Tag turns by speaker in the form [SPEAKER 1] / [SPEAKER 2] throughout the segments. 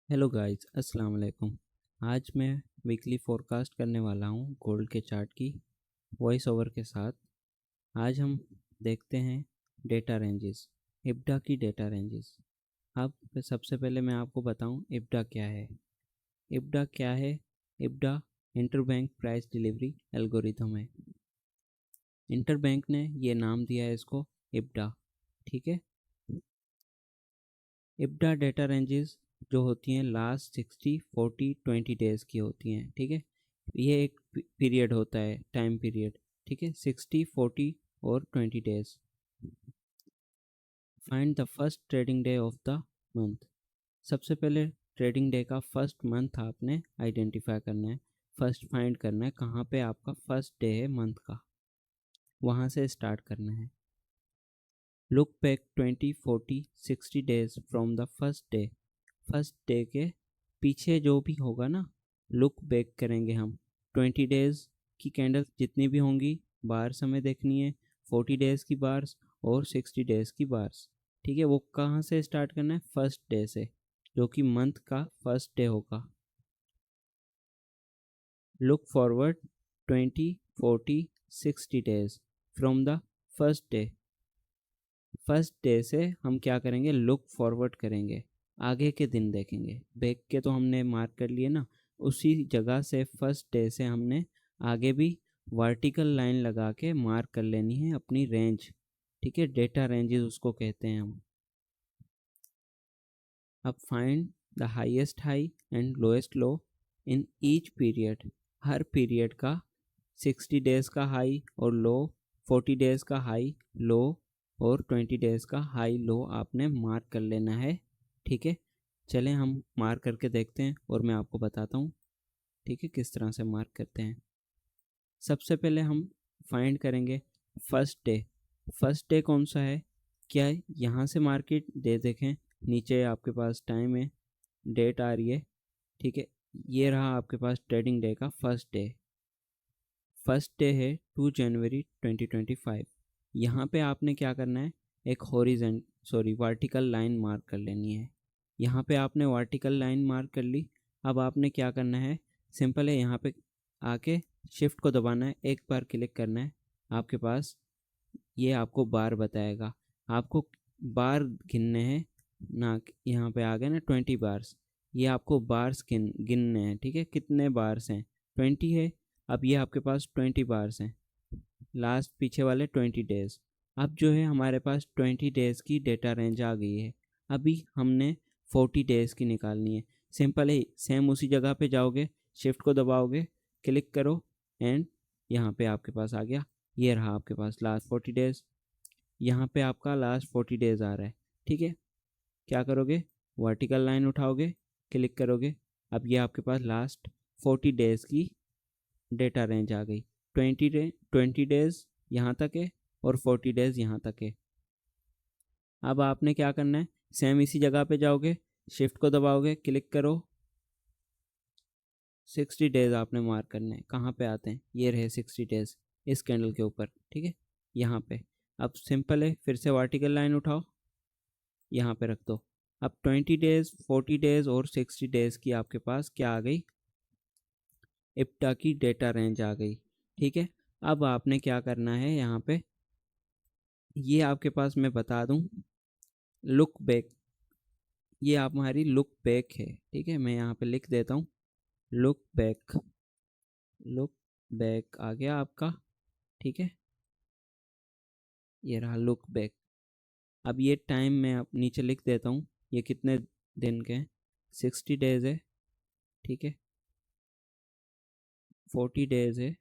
[SPEAKER 1] Hello guys, अस्सलाम वालेकुम। आज मैं वीकली फोरकास्ट करने वाला हूँ गोल्ड के चार्ट की वॉइस ओवर के साथ। आज हम देखते हैं डेटा रेंजेस, इब्डा की डेटा रेंजेस। अब सबसे पहले मैं आपको बताऊँ इब्डा क्या है। इब्डा क्या है? इब्डा इंटरबैंक प्राइस डिलीवरी एल्गोरिथम है। इंटरबैंक ने ये नाम दिया है इसको इब्डा, ठीक है। इब्डा डेटा रेंजेस जो होती हैं लास्ट 60, 40, 20 डेज़ की होती हैं, ठीक है। ये एक पीरियड होता है, टाइम पीरियड, ठीक है, 60, 40 और 20 days. Find the first trading day of the month. सबसे पहले ट्रेडिंग डे का फर्स्ट मंथ आपने आइडेंटिफाई करना है, फर्स्ट फाइंड करना है कहाँ पे आपका फर्स्ट डे है मंथ का, वहाँ से स्टार्ट करना है। Look back 20, 40, 60 days from the first day. First day के पीछे जो भी होगा ना, लुक बैक करेंगे हम। 20 डेज की कैंडल्स जितनी भी होंगी बार्स हमें देखनी है, 40 डेज की बार्स और 60 डेज की बार्स, ठीक है। वो कहाँ से स्टार्ट करना है? फर्स्ट डे से, जो कि मंथ का फर्स्ट डे होगा। Look forward 20, 40, 60 days from the first day. First day से हम क्या करेंगे? लुक फॉरवर्ड करेंगे, आगे के दिन देखेंगे। बैक के तो हमने मार्क कर लिए ना, उसी जगह से फर्स्ट डे से हमने आगे भी वर्टिकल लाइन लगा के मार्क कर लेनी है अपनी रेंज, ठीक है। डेटा रेंजेस उसको कहते हैं हम। अब find the highest high and lowest low in each period. Her period का 60 डेज़ का हाई और लो, 40 डेज़ का हाई लो और 20 डेज़ का हाई लो आपने मार्क कर लेना है, ठीक है। चलें हम मार्क करके देखते हैं और मैं आपको बताता हूँ, ठीक है, किस तरह से मार्क करते हैं। सबसे पहले हम फाइंड करेंगे फर्स्ट डे। फर्स्ट डे कौन सा है? क्या है? यहाँ से मार्केट डे देखें, नीचे आपके पास टाइम है, डेट आ रही है, ठीक है। ये रहा आपके पास ट्रेडिंग डे का फर्स्ट डे। फर्स्ट डे है 2 जनवरी 2025। यहाँ पे आपने क्या करना है? एक वर्टिकल लाइन मार्क कर लेनी है। यहाँ पे आपने वर्टिकल लाइन मार्क कर ली। अब आपने क्या करना है? सिंपल है, यहाँ पे आके शिफ्ट को दबाना है, एक बार क्लिक करना है। आपके पास ये आपको बार बताएगा, आपको बार गिनने हैं ना। यहाँ पे आ गए ना 20 बार्स, ये आपको बार्स गिनने हैं, ठीक है। कितने बार्स हैं? 20 है। अब ये आपके पास 20 बार्स हैं, लास्ट पीछे वाले 20 डेज़। अब जो है हमारे पास 20 डेज़ की डेटा रेंज आ गई है। अभी हमने 40 डेज़ की निकालनी है। सिंपल है, सेम उसी जगह पे जाओगे, शिफ्ट को दबाओगे, क्लिक करो एंड यहाँ पे आपके पास आ गया। ये रहा आपके पास लास्ट 40 डेज़। यहाँ पे आपका लास्ट 40 डेज़ आ रहा है, ठीक है। क्या करोगे? वर्टिकल लाइन उठाओगे, क्लिक करोगे। अब ये आपके पास लास्ट 40 डेज़ की डेटा रेंज आ गई। 20 डेज़ यहाँ तक है और 40 डेज़ यहाँ तक है। अब आपने क्या करना है? सेम इसी जगह पे जाओगे, शिफ्ट को दबाओगे, क्लिक करो। 60 डेज़ आपने मार्क करने हैं। कहाँ पे आते हैं? ये रहे 60 डेज़, इस कैंडल के ऊपर, ठीक है, यहाँ पे। अब सिंपल है, फिर से वर्टिकल लाइन उठाओ, यहाँ पे रख दो। अब 20 डेज़, 40 डेज़ और 60 डेज़ की आपके पास क्या आ गई? इप्टा की डेटा रेंज आ गई, ठीक है। अब आपने क्या करना है? यहाँ पे ये आपके पास मैं बता दूं, लुक बैक, ये आप हमारी लुक बैक है, ठीक है। मैं यहाँ पे लिख देता हूँ लुक बैक। लुक बैक आ गया आपका, ठीक है। ये रहा लुक बैक। अब ये टाइम मैं आप नीचे लिख देता हूँ, ये कितने दिन के हैं? 60 डेज़ है, ठीक है। 40 डेज़ है,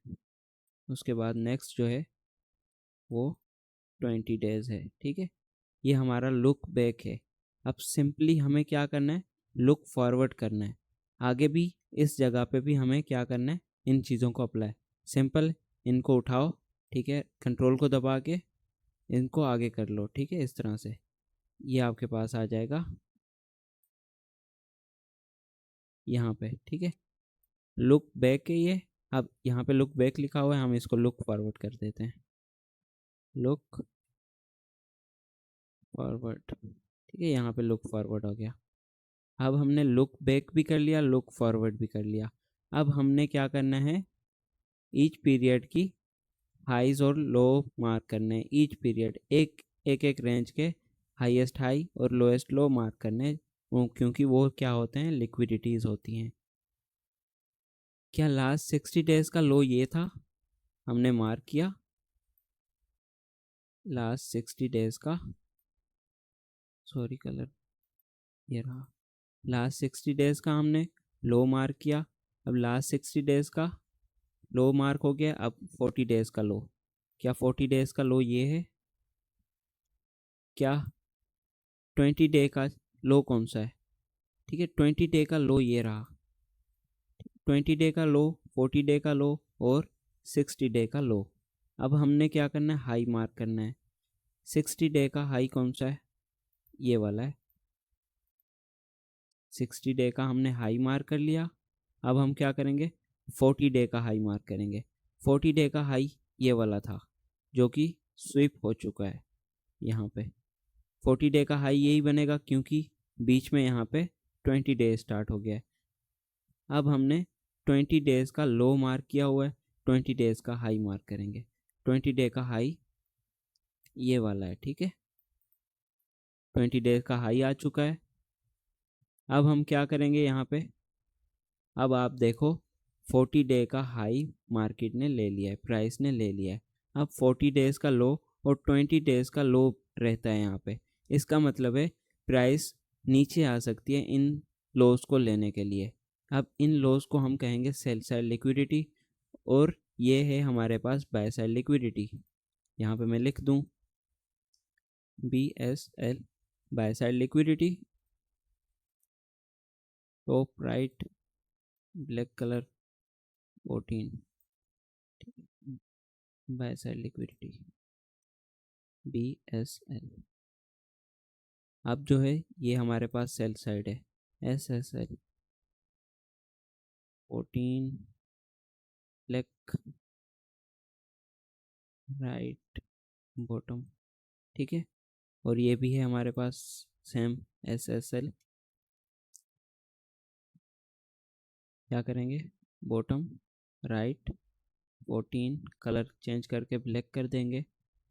[SPEAKER 1] उसके बाद नेक्स्ट जो है वो 20 डेज़ है, ठीक है। ये हमारा लुक बैक है। अब सिंपली हमें क्या करना है? लुक फॉरवर्ड करना है। आगे भी इस जगह पे भी हमें क्या करना है? इन चीज़ों को अप्लाई। सिंपल, इनको उठाओ, ठीक है, कंट्रोल को दबा के इनको आगे कर लो, ठीक है, इस तरह से। ये आपके पास आ जाएगा यहाँ पे, ठीक है। लुक बैक है ये। अब यहाँ पे लुक बैक लिखा हुआ है, हम इसको लुक फॉरवर्ड कर देते हैं। लुक फॉरवर्ड, ठीक है, यहाँ पे लुक फॉरवर्ड हो गया। अब हमने लुक बैक भी कर लिया, लुक फॉरवर्ड भी कर लिया। अब हमने क्या करना है, ईच पीरियड की हाईज और लो मार्क करने हैं। ईच पीरियड एक एक रेंज के हाईएस्ट हाई और लोएस्ट लो मार्क करने हैं, क्योंकि वो क्या होते हैं, लिक्विडिटीज़ होती हैं। क्या लास्ट 60 डेज का लो ये था, हमने मार्क किया लास्ट 60 डेज का, सॉरी कलर ये रहा, लास्ट 60 डेज का हमने लो मार्क किया। अब लास्ट 60 डेज का लो मार्क हो गया, अब 40 डेज का लो। क्या 40 डेज का लो ये है? क्या 20 डे का लो कौन सा है? ठीक है, 20 डे का लो ये रहा, 20 डे का लो, 40 डे का लो और 60 डे का लो। अब हमने क्या करना है, हाई मार्क करना है। 60 डे का हाई कौन सा है? ये वाला है। 60 डे का हमने हाई मार्क कर लिया। अब हम क्या करेंगे, 40 डे का हाई मार्क करेंगे। 40 डे का हाई ये वाला था, जो कि स्विप हो चुका है यहाँ पे। 40 डे का हाई यही बनेगा, क्योंकि बीच में यहाँ पे 20 डे स्टार्ट हो गया है। अब हमने 20 डेज का लो मार्क किया हुआ है, 20 डेज का हाई मार्क करेंगे। 20 डे का हाई ये वाला है, ठीक है, 20 डेज का हाई आ चुका है। अब हम क्या करेंगे यहाँ पे, अब आप देखो 40 डे का हाई मार्केट ने ले लिया है, प्राइस ने ले लिया है। अब 40 डेज का लो और 20 डेज का लो रहता है यहाँ पे। इसका मतलब है प्राइस नीचे आ सकती है इन लोस को लेने के लिए। अब इन लोस को हम कहेंगे सेल साइड लिक्विडिटी, और ये है हमारे पास बाय साइड लिक्विडिटी। यहाँ पे मैं लिख दूँ BSL, by side liquidity, top right black colour 14, by side liquidity BSL। अब जो है ये हमारे पास सेल साइड है, SSL 14 ब्लैक राइट बॉटम, ठीक है। और ये भी है हमारे पास सेम SSL। क्या करेंगे, बॉटम राइट 14, कलर चेंज करके ब्लैक कर देंगे।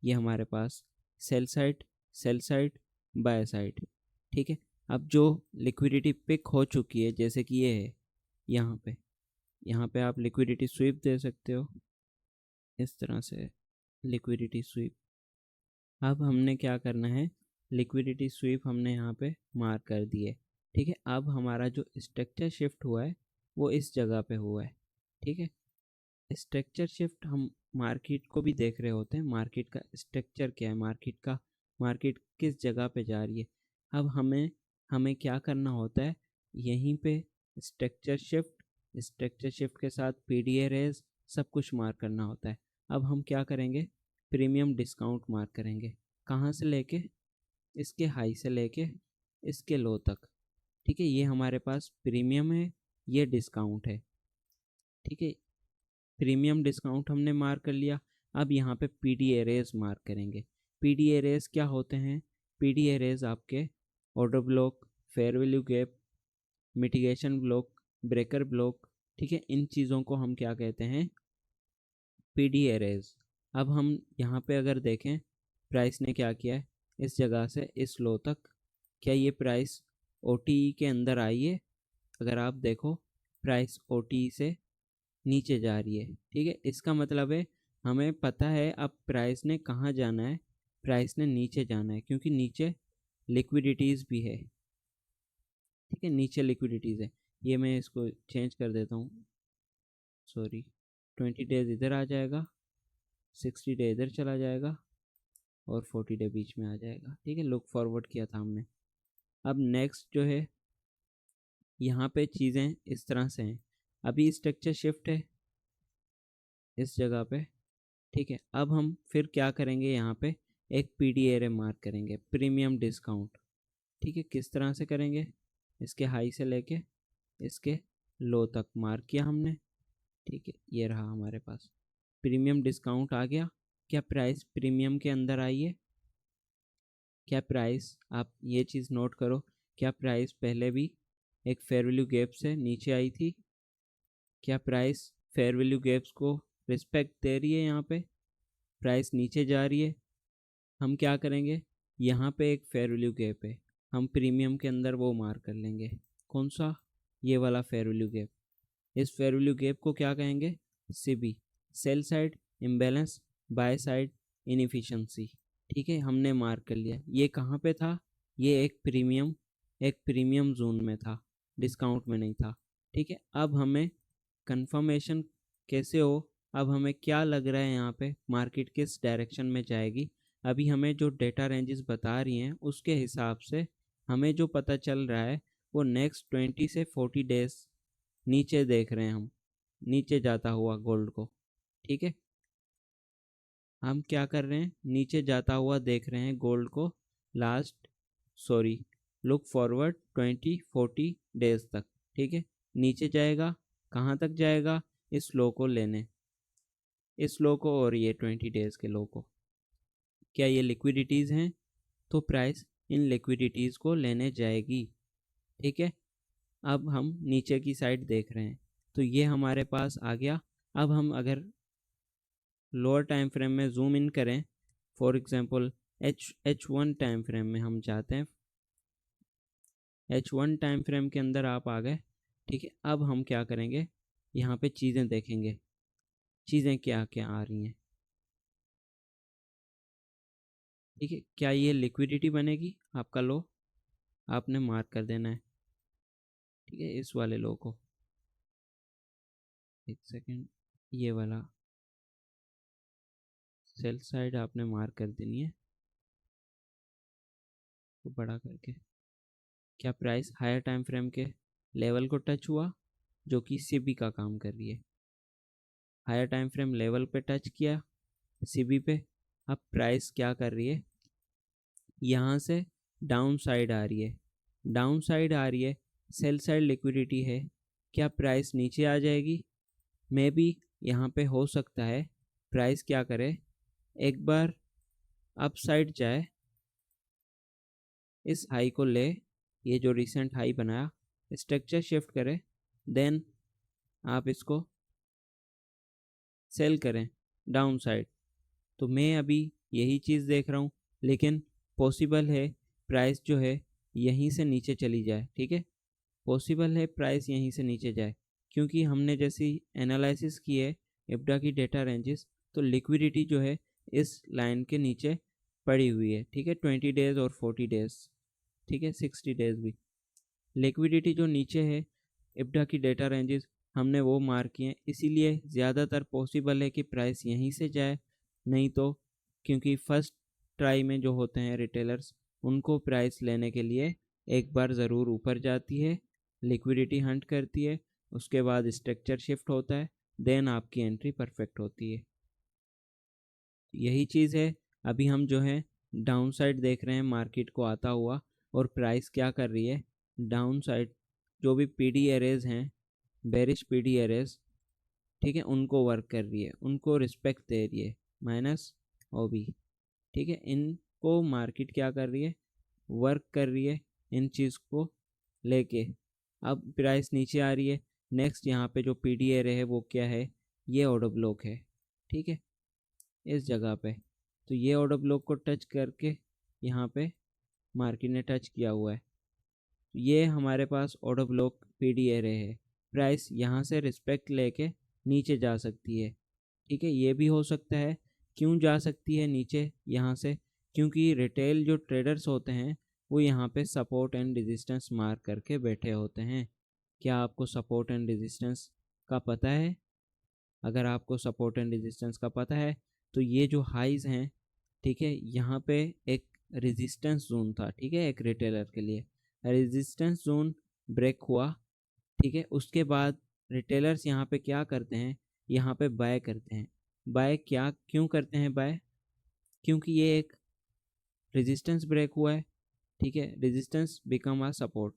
[SPEAKER 1] ये हमारे पास सेल साइड बाय साइड, ठीक है। अब जो लिक्विडिटी पिक हो चुकी है, जैसे कि ये है यहाँ पे आप लिक्विडिटी स्वीप दे सकते हो इस तरह से, लिक्विडिटी स्वीप। अब हमने क्या करना है, लिक्विडिटी स्वीप हमने यहाँ पे मार्क कर दी है, ठीक है। अब हमारा जो स्ट्रक्चर शिफ्ट हुआ है वो इस जगह पे हुआ है, ठीक है। स्ट्रक्चर शिफ्ट हम मार्केट को भी देख रहे होते हैं, मार्केट का स्ट्रक्चर क्या है, मार्केट किस जगह पे जा रही है। अब हमें क्या करना होता है, यहीं पे स्ट्रक्चर शिफ्ट के साथ PDA रेज सब कुछ मार्क करना होता है। अब हम क्या करेंगे, प्रीमियम डिस्काउंट मार्क करेंगे। कहाँ से लेके, इसके हाई से लेके इसके लो तक, ठीक है। ये हमारे पास प्रीमियम है, ये डिस्काउंट है, ठीक है। प्रीमियम डिस्काउंट हमने मार्क कर लिया। अब यहाँ पे PDA रेज मार्क करेंगे। PDA रेज क्या होते हैं, PDA रेज आपके order block, fair value gap, mitigation block, breaker block, ठीक है। इन चीज़ों को हम क्या कहते हैं, PDA रेज। अब हम यहाँ पे अगर देखें प्राइस ने क्या किया है, इस जगह से इस लो तक, क्या ये प्राइस OTE के अंदर आई है? अगर आप देखो प्राइस OTE से नीचे जा रही है, ठीक है। इसका मतलब है हमें पता है अब प्राइस ने कहाँ जाना है, प्राइस ने नीचे जाना है, क्योंकि नीचे लिक्विडिटीज़ भी है, ठीक है। नीचे लिक्विडिटीज़ है। ये मैं इसको चेंज कर देता हूँ, सॉरी, 20 डेज इधर आ जाएगा, 60 डे इधर चला जाएगा और 40 डे बीच में आ जाएगा, ठीक है। लुक फॉरवर्ड किया था हमने। अब नेक्स्ट जो है, यहाँ पे चीज़ें इस तरह से हैं। अभी स्ट्रक्चर शिफ्ट है इस जगह पे, ठीक है। अब हम फिर क्या करेंगे, यहाँ पे एक PDA रे मार्क करेंगे, प्रीमियम डिस्काउंट, ठीक है। किस तरह से करेंगे, इसके हाई से लेके इसके लो तक मार्क किया हमने, ठीक है। ये रहा हमारे पास प्रीमियम डिस्काउंट आ गया। क्या प्राइस प्रीमियम के अंदर आई है? क्या प्राइस, आप ये चीज़ नोट करो, क्या प्राइस पहले भी एक फेयर वैल्यू गैप से नीचे आई थी। क्या प्राइस फेयर वैल्यू गैप्स को रिस्पेक्ट दे रही है? यहाँ पे प्राइस नीचे जा रही है। हम क्या करेंगे, यहाँ पे एक फेयर वैल्यू गैप है, हम प्रीमियम के अंदर वो मार्क कर लेंगे। कौन सा? ये वाला फेयर वैल्यू गैप। इस फेयर वैल्यू गैप को क्या कहेंगे? CB, sell side imbalance, by side inefficiency. ठीक है, हमने मार्क कर लिया। ये कहाँ पे था? ये एक प्रीमियम जोन में था, डिस्काउंट में नहीं था। ठीक है, अब हमें कंफर्मेशन कैसे हो, अब हमें क्या लग रहा है यहाँ पे मार्केट किस डायरेक्शन में जाएगी। अभी हमें जो डेटा रेंजेस बता रही हैं उसके हिसाब से हमें जो पता चल रहा है वो नेक्स्ट 20 से 40 डेज नीचे देख रहे हैं हम, नीचे जाता हुआ गोल्ड को। ठीक है, हम क्या कर रहे हैं, नीचे जाता हुआ देख रहे हैं गोल्ड को लुक फॉरवर्ड 20-40 डेज तक। ठीक है, नीचे जाएगा, कहाँ तक जाएगा? इस लो को लेने, इस लो को और ये 20 डेज के लो को। क्या ये लिक्विडिटीज़ हैं? तो प्राइस इन लिक्विडिटीज़ को लेने जाएगी। ठीक है, अब हम नीचे की साइड देख रहे हैं तो ये हमारे पास आ गया। अब हम अगर लोअर टाइम फ्रेम में जूम इन करें, for example H1 time frame में हम चाहते हैं, H1 टाइम फ्रेम के अंदर आप आ गए। ठीक है, अब हम क्या करेंगे, यहाँ पे चीज़ें देखेंगे, चीज़ें क्या क्या आ रही हैं। ठीक है, क्या ये लिक्विडिटी बनेगी? आपका लो आपने मार्क कर देना है। ठीक है, इस वाले लो को, एक सेकेंड, ये वाला सेल साइड आपने मार्क कर देनी है तो बड़ा करके। क्या प्राइस हायर टाइम फ्रेम के लेवल को टच हुआ, जो कि सीबी का काम कर रही है? हायर टाइम फ्रेम लेवल पे टच किया सीबी पे। अब प्राइस क्या कर रही है, यहाँ से डाउन साइड आ रही है, डाउन साइड आ रही है, सेल साइड लिक्विडिटी है। क्या प्राइस नीचे आ जाएगी? मे बी यहाँ पे हो सकता है प्राइस क्या करे, एक बार अप साइड जाए, इस हाई को ले, ये जो रिसेंट हाई बनाया, स्ट्रक्चर शिफ्ट करे, देन आप इसको सेल करें डाउन साइड। तो मैं अभी यही चीज़ देख रहा हूँ, लेकिन पॉसिबल है प्राइस जो है यहीं से नीचे चली जाए। ठीक है, पॉसिबल है प्राइस यहीं से नीचे जाए, क्योंकि हमने जैसी एनालिसिस की है इब्डा की डेटा रेंजेस, तो लिक्विडिटी जो है इस लाइन के नीचे पड़ी हुई है। ठीक है, 20 डेज और 40 डेज, ठीक है 60 डेज भी। लिक्विडिटी जो नीचे है इब्डा की डेटा रेंजेस हमने वो मार्क किए हैं, इसीलिए ज़्यादातर पॉसिबल है कि प्राइस यहीं से जाए। नहीं तो क्योंकि फर्स्ट ट्राई में जो होते हैं रिटेलर्स, उनको प्राइस लेने के लिए एक बार ज़रूर ऊपर जाती है, लिक्विडिटी हंट करती है, उसके बाद स्ट्रक्चर शिफ्ट होता है, देन आपकी एंट्री परफेक्ट होती है। यही चीज़ है, अभी हम जो है डाउन साइड देख रहे हैं मार्केट को आता हुआ, और प्राइस क्या कर रही है, डाउन साइड जो भी पीडी एरेज हैं, बेरिश पीडी एरेज, ठीक है, उनको वर्क कर रही है, उनको रिस्पेक्ट दे रही है, माइनस ओबी। ठीक है, इनको मार्केट क्या कर रही है, वर्क कर रही है इन चीज़ को लेके। अब प्राइस नीचे आ रही है, नेक्स्ट यहाँ पे जो पीडी एरे है वो क्या है, ये ऑर्डर ब्लॉक है। ठीक है, इस जगह पे, तो ये ऑर्डर ब्लॉक को टच करके यहाँ पे मार्केट ने टच किया हुआ है, ये हमारे पास ऑर्डर ब्लॉक पीडी एरे है। प्राइस यहाँ से रिस्पेक्ट लेके नीचे जा सकती है। ठीक है, ये भी हो सकता है। क्यों जा सकती है नीचे यहाँ से? क्योंकि रिटेल जो ट्रेडर्स होते हैं वो यहाँ पे सपोर्ट एंड रेजिस्टेंस मार्क करके बैठे होते हैं। क्या आपको सपोर्ट एंड रेजिस्टेंस का पता है? अगर आपको सपोर्ट एंड रेजिस्टेंस का पता है तो ये जो हाइज हैं, ठीक है, यहाँ पे एक रेजिस्टेंस जोन था। ठीक है, एक रिटेलर के लिए रेजिस्टेंस जोन ब्रेक हुआ। ठीक है, उसके बाद रिटेलर्स यहाँ पे क्या करते हैं, यहाँ पे बाय करते हैं। बाय क्या क्यों करते हैं बाय? क्योंकि ये एक रेजिस्टेंस ब्रेक हुआ है। ठीक है, रेजिस्टेंस बिकम आ सपोर्ट,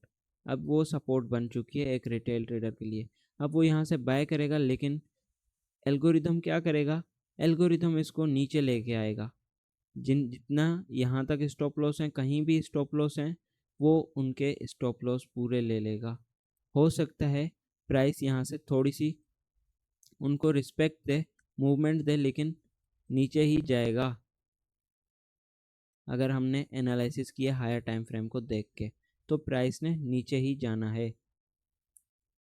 [SPEAKER 1] अब वो सपोर्ट बन चुकी है एक रिटेल ट्रेडर के लिए। अब वो यहाँ से बाय करेगा, लेकिन एल्गोरिदम क्या करेगा, एल्गोरिदम इसको नीचे लेके आएगा। जितना यहाँ तक स्टॉप लॉस हैं, कहीं भी स्टॉप लॉस हैं, वो उनके स्टॉप लॉस पूरे ले लेगा। हो सकता है प्राइस यहाँ से थोड़ी सी उनको रिस्पेक्ट दे, मूवमेंट दे, लेकिन नीचे ही जाएगा अगर हमने एनालिसिस किया हायर टाइम फ्रेम को देख के, तो प्राइस ने नीचे ही जाना है।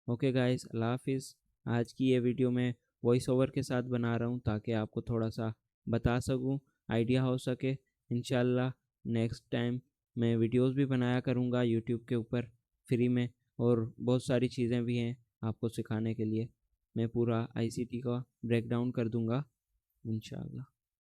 [SPEAKER 1] ओके गाइस, अल्लाह हाफिज़। आज की ये वीडियो मैं वॉइस ओवर के साथ बना रहा हूँ ताकि आपको थोड़ा सा बता सकूँ, आइडिया हो सके। इंशाल्लाह नेक्स्ट टाइम मैं वीडियोस भी बनाया करूँगा यूट्यूब के ऊपर फ्री में, और बहुत सारी चीज़ें भी हैं आपको सिखाने के लिए। मैं पूरा आईसीटी का ब्रेकडाउन कर दूँगा इंशाल्लाह।